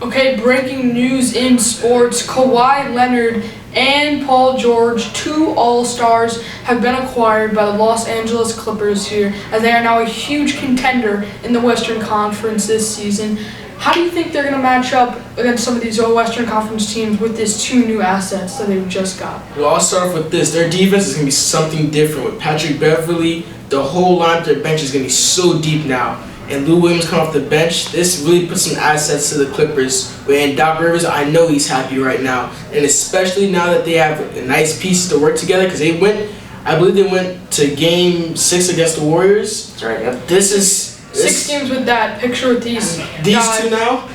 Okay, breaking news in sports. Kawhi Leonard and Paul George, two All-Stars, have been acquired by the Los Angeles Clippers here, as they are now a huge contender in the Western Conference this season. How do you think they're going to match up against some of these Western Conference teams with these two new assets that they've just got? Well, I'll start off with this. Their defense is going to be something different. With Patrick Beverly, the whole line of their bench is going to be so deep now. And Lou Williams coming off the bench, this really puts some assets to the Clippers. And Doc Rivers, I know he's happy right now. And especially now that they have a nice piece to work together, because I believe they went to Game 6 against the Warriors. That's right, yep. This is... 6 games with that. Picture with these two now?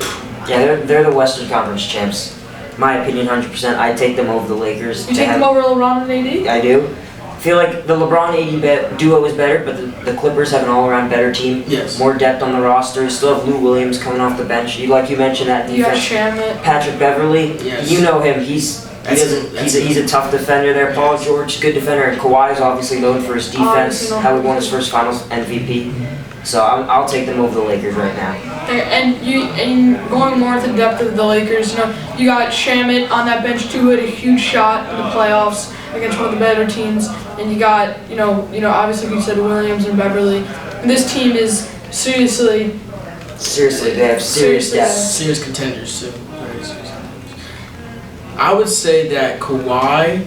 Yeah, they're the Western Conference champs. My opinion, 100%. I'd take them over the Lakers. You take them over LeBron and AD? I do. I feel like the LeBron AD duo is better, but the Clippers have an all-around better team. Yes. More depth on the roster. Still have Lou Williams coming off the bench. Like you mentioned, that defense. You got Shamit. Patrick Beverly. Yes. You know him. He's a tough defender there. Paul George, good defender. And Kawhi is obviously known for his defense. How he won his first Finals MVP. So I'll take them over the Lakers right now. And going more into the depth of the Lakers, you got Shamit on that bench too, who had a huge shot in the playoffs against one of the better teams. And you got, obviously you said Williams and Beverly. And this team is seriously, they have serious depth. Serious contenders too. Very serious contenders. I would say that Kawhi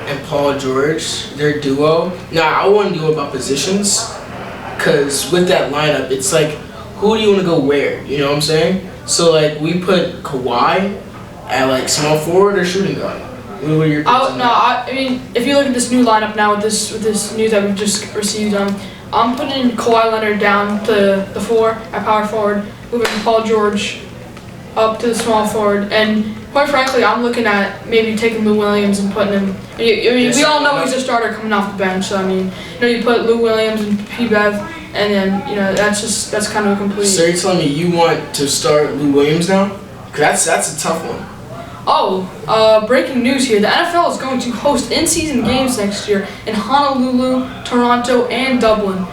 and Paul George, their duo. Now I want to do about positions, because with that lineup, it's like, who do you want to go where? You know what I'm saying? So like we put Kawhi at like small forward or shooting guard. What are your thoughts on that? I mean, if you look at this new lineup now with this news that we've just received, I'm putting Kawhi Leonard down to the 4 at power forward, moving Paul George up to the small forward, and quite frankly, I'm looking at maybe taking Lou Williams and putting him. We all know he's a starter coming off the bench, so you put Lou Williams and P-Bev, and then that's kind of a complete. So you're telling me you want to start Lou Williams now? Because that's a tough one. Breaking news here. The NFL is going to host in-season games next year in Honolulu, Toronto, and Dublin.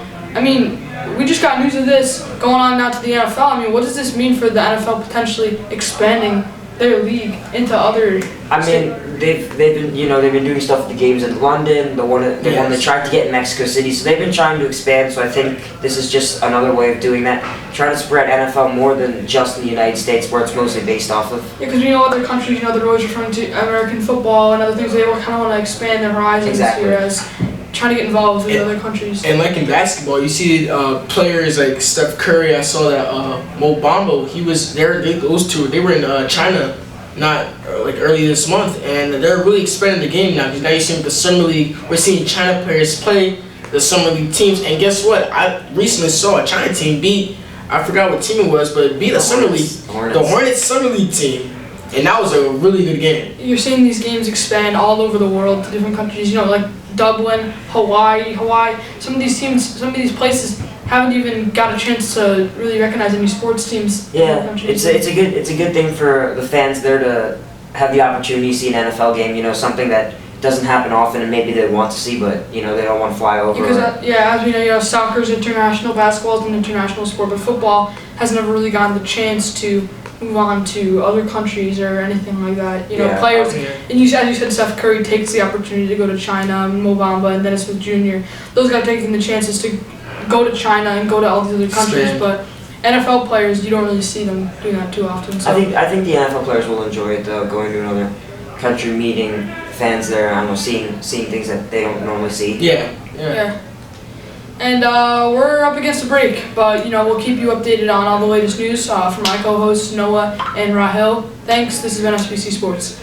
We just got news of this going on now to the NFL. What does this mean for the NFL potentially expanding their league into other states? They've been doing stuff with the games in London, the one they tried to get in Mexico City, so they've been trying to expand. So I think this is just another way of doing that, trying to spread NFL more than just in the United States, where it's mostly based off of. Yeah, because other countries, they're always referring to American football and other things. They kind of want to expand their horizons here as trying to get involved with other countries. And like in basketball, you see players like Steph Curry. I saw that Mo Bamba. He was there. Those two, they were in China, not early this month, and they're really expanding the game now. Because now you're seeing the summer league. We're seeing China players play the summer league teams. And guess what? I recently saw a China team beat. I forgot what team it was, but it beat a summer league, the Hornets summer league team. And that was a really good game. You're seeing these games expand all over the world to different countries. Like Dublin, Hawaii. Some of these teams, some of these places haven't even got a chance to really recognize any sports teams. Yeah, it's a good thing for the fans there to have the opportunity to see an NFL game. Something that doesn't happen often, and maybe they want to see, but they don't want to fly over. Because as we know, soccer's international, basketball's an international sport, but football has never really gotten the chance to move on to other countries or anything like that. Players, and as you said, Steph Curry takes the opportunity to go to China, Mo Bamba, and Dennis Smith Jr. Those guys taking the chances to go to China and go to all these other countries, but NFL players, you don't really see them doing that too often. So. I think the NFL players will enjoy it though, going to another country, meeting fans there, seeing things that they don't normally see. Yeah. And we're up against a break, but we'll keep you updated on all the latest news from my co-hosts Noah and Rahel. Thanks. This has been SBC Sports.